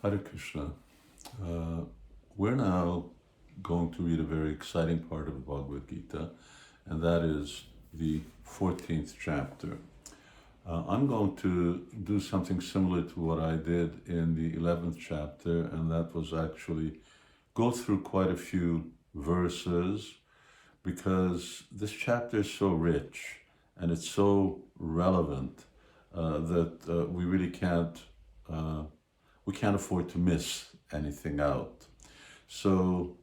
Hare Krishna. Uh, we're now going to read a very exciting part of the Bhagavad Gita, and that is the 14th chapter. I'm going to do something similar to what I did in the 11th chapter, and that was actually go through quite a few verses because this chapter is so rich and it's so relevant that we can't afford to miss anything out. So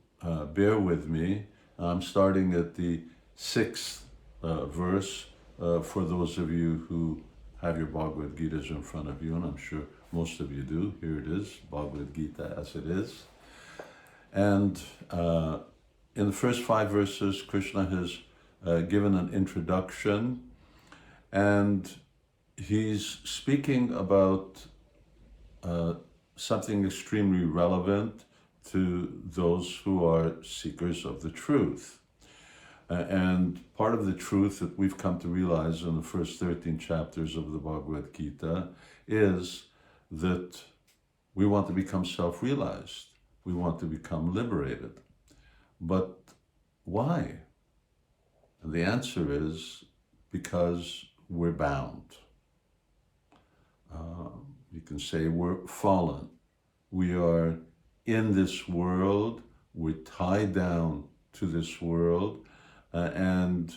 bear with me. I'm starting at the 6th verse for those of you who have your Bhagavad Gitas in front of you, and I'm sure most of you do. Here it is, Bhagavad Gita as it is. And in the first 5 verses, Krishna has given an introduction, and he's speaking about something extremely relevant to those who are seekers of the truth. And part of the truth that we've come to realize in the first 13 chapters of the Bhagavad Gita is that we want to become self-realized. We want to become liberated. But why? And the answer is because we're bound. You can say we're fallen. We are in this world, we're tied down to this world, and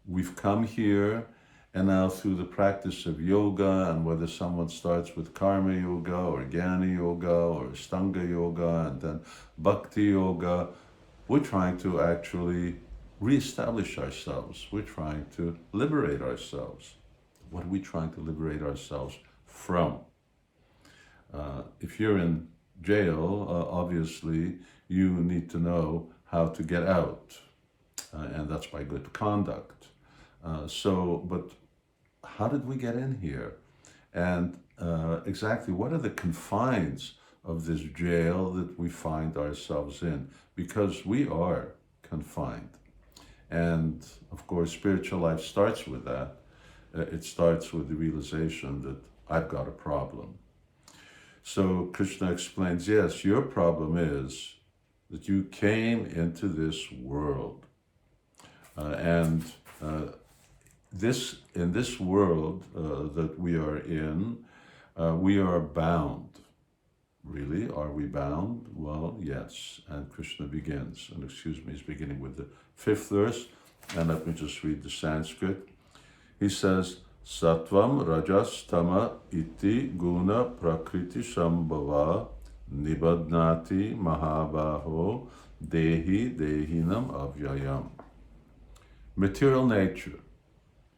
we've come here, and now through the practice of yoga, and whether someone starts with karma yoga or jnana yoga or ashtanga yoga and then bhakti yoga, we're trying to actually reestablish ourselves. We're trying to liberate ourselves. What are we trying to liberate ourselves from? If you're in jail, obviously you need to know how to get out, and that's by good conduct. But how did we get in here? And exactly what are the confines of this jail that we find ourselves in? Because we are confined. And of course, spiritual life starts with that. It starts with the realization that I've got a problem. So Krishna explains, yes, your problem is that you came into this world. In this world that we are in, we are bound. Really, are we bound? Well, yes. And Krishna begins, and he's beginning with the 5th verse, and let me just read the Sanskrit. He says, Sattvam rajas tama iti guna prakriti shambhava nibadnati mahabaho dehi dehinam avyayam. Material nature,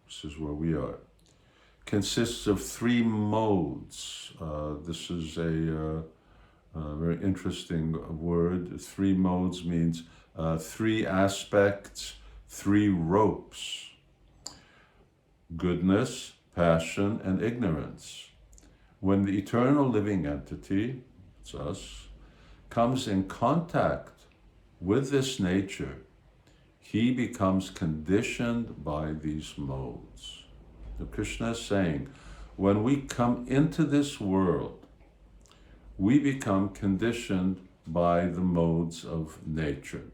this is where we are, consists of 3 modes. This is a very interesting word. 3 modes means 3 aspects, 3 ropes. Goodness, passion, and ignorance. When the eternal living entity, it's us, comes in contact with this nature, he becomes conditioned by these modes. So Krishna is saying, when we come into this world, we become conditioned by the modes of nature.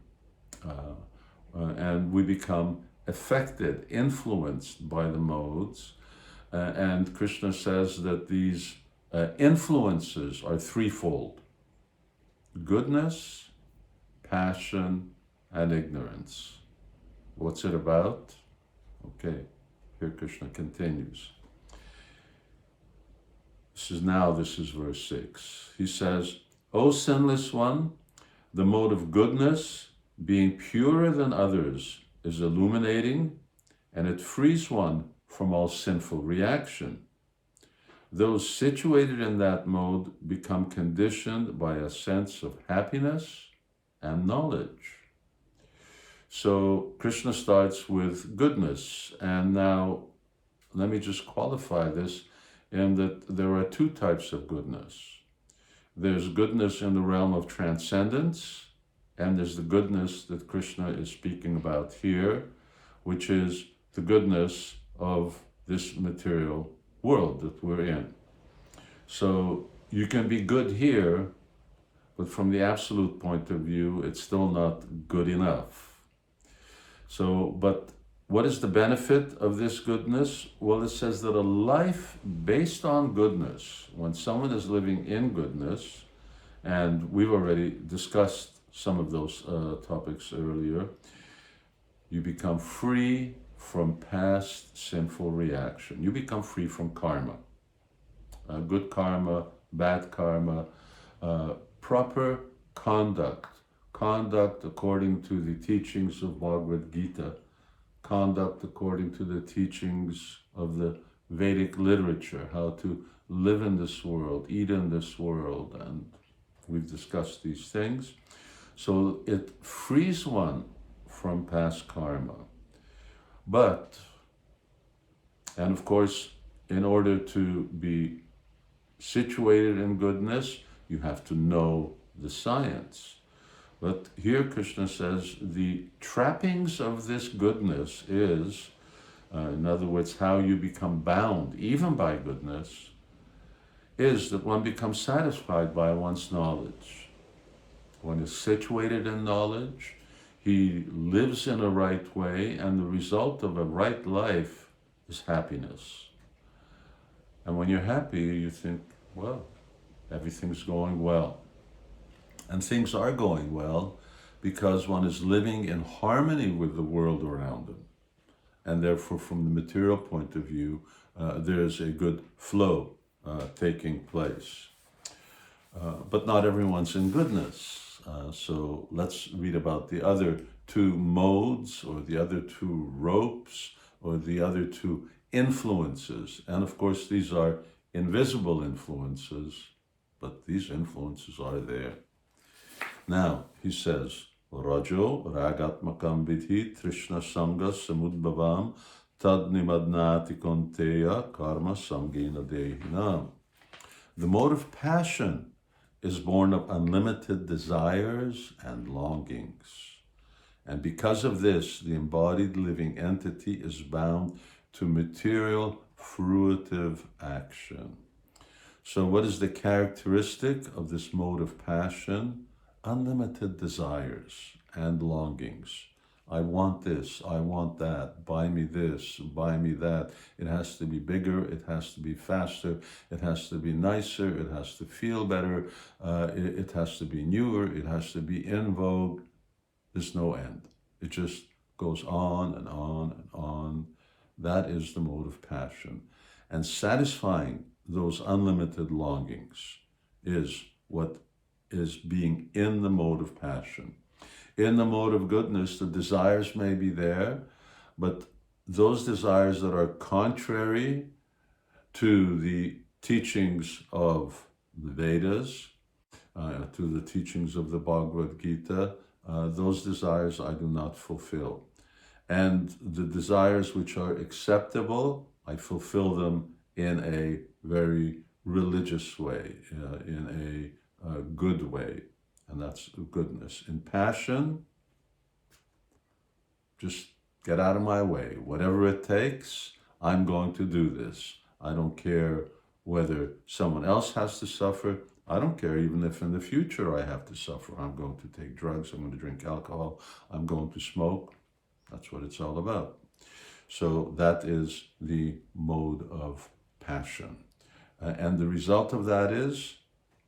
And we become affected, influenced by the modes. And Krishna says that these influences are threefold: goodness, passion, and ignorance. What's it about? Okay, here Krishna continues. This is verse 6. He says, O sinless one, the mode of goodness, being purer than others, is illuminating, and it frees one from all sinful reaction. Those situated in that mode become conditioned by a sense of happiness and knowledge. So Krishna starts with goodness, and now let me just qualify this in that there are 2 types of goodness. There's goodness in the realm of transcendence, and there's the goodness that Krishna is speaking about here, which is the goodness of this material world that we're in. So you can be good here, but from the absolute point of view, it's still not good enough. So, but what is the benefit of this goodness? Well, it says that a life based on goodness, when someone is living in goodness, and we've already discussed some of those topics earlier, you become free from past sinful reaction. You become free from karma. Good karma, bad karma, proper conduct. Conduct according to the teachings of Bhagavad Gita. Conduct according to the teachings of the Vedic literature. How to live in this world, eat in this world, and we've discussed these things. So it frees one from past karma. But, and of course, in order to be situated in goodness, you have to know the science. But here Krishna says the trappings of this goodness is, in other words, how you become bound, even by goodness, is that one becomes satisfied by one's knowledge. One is situated in knowledge, he lives in a right way, and the result of a right life is happiness. And when you're happy, you think, well, everything's going well. And things are going well because one is living in harmony with the world around them. And therefore, from the material point of view, there's a good flow taking place. But not everyone's in goodness. So let's read about the other two modes, or the other two ropes, or the other two influences. And of course, these are invisible influences, but these influences are there. Now, he says, Rajo ragatmakam vidhi trishna sanga samudbhavam tad nimadnati konteya karma samgena dehinam. The mode of passion is born of unlimited desires and longings. And because of this, the embodied living entity is bound to material fruitive action. So what is the characteristic of this mode of passion? Unlimited desires and longings. I want this, I want that, buy me this, buy me that. It has to be bigger, it has to be faster, it has to be nicer, it has to feel better, it has to be newer, it has to be in vogue. There's no end. It just goes on and on and on. That is the mode of passion. And satisfying those unlimited longings is what is being in the mode of passion. In the mode of goodness, the desires may be there, but those desires that are contrary to the teachings of the Vedas, to the teachings of the Bhagavad Gita, those desires I do not fulfill. And the desires which are acceptable, I fulfill them in a very religious way, in a good way. And that's goodness. In passion, just get out of my way. Whatever it takes, I'm going to do this. I don't care whether someone else has to suffer. I don't care even if in the future I have to suffer. I'm going to take drugs. I'm going to drink alcohol. I'm going to smoke. That's what it's all about. So that is the mode of passion. And the result of that is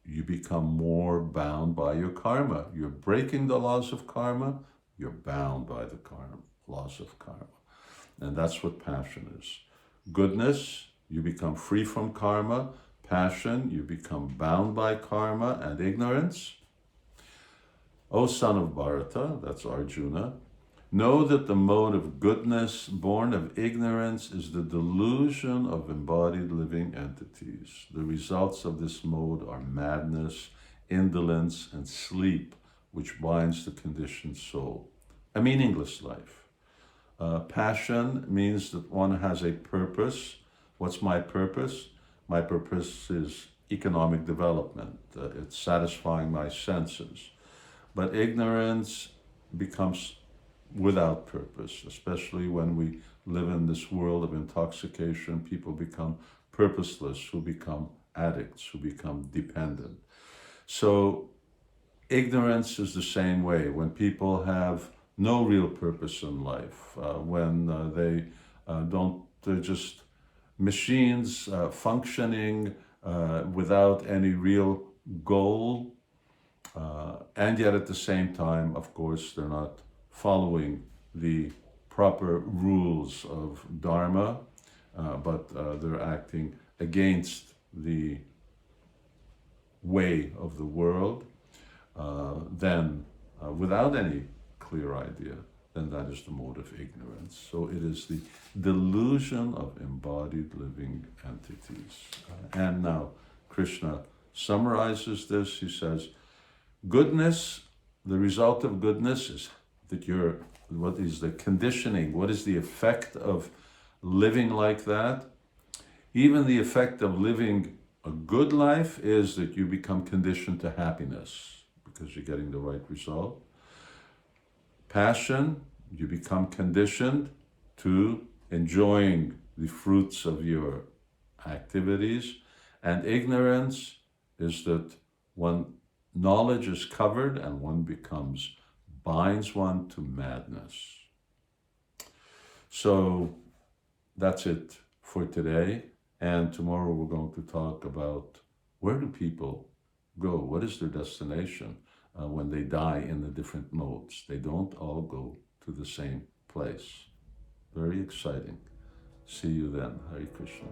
you become more bound by your karma. You're breaking the laws of karma, you're bound by the karma, laws of karma. And that's what passion is. Goodness, you become free from karma. Passion, you become bound by karma and ignorance. O son of Bharata, that's Arjuna, know that the mode of goodness born of ignorance is the delusion of embodied living entities. The results of this mode are madness, indolence, and sleep, which binds the conditioned soul. A meaningless life. Passion means that one has a purpose. What's my purpose? My purpose is economic development. It's satisfying my senses. But ignorance becomes without purpose, especially when we live in this world of intoxication. People become purposeless, who become addicts, who become dependent. So ignorance is the same way. When people have no real purpose in life, when they don't, they're just machines functioning without any real goal, and yet at the same time, of course, they're not following the proper rules of Dharma, but they're acting against the way of the world, then without any clear idea, then that is the mode of ignorance. So it is the delusion of embodied living entities. And now Krishna summarizes this. He says, goodness, the result of goodness is that what is the conditioning? What is the effect of living like that? Even the effect of living a good life is that you become conditioned to happiness because you're getting the right result. Passion, you become conditioned to enjoying the fruits of your activities. And ignorance is that one knowledge is covered and one binds one to madness. So that's it for today. And tomorrow we're going to talk about where do people go? What is their destination when they die in the different modes? They don't all go to the same place. Very exciting. See you then. Hare Krishna.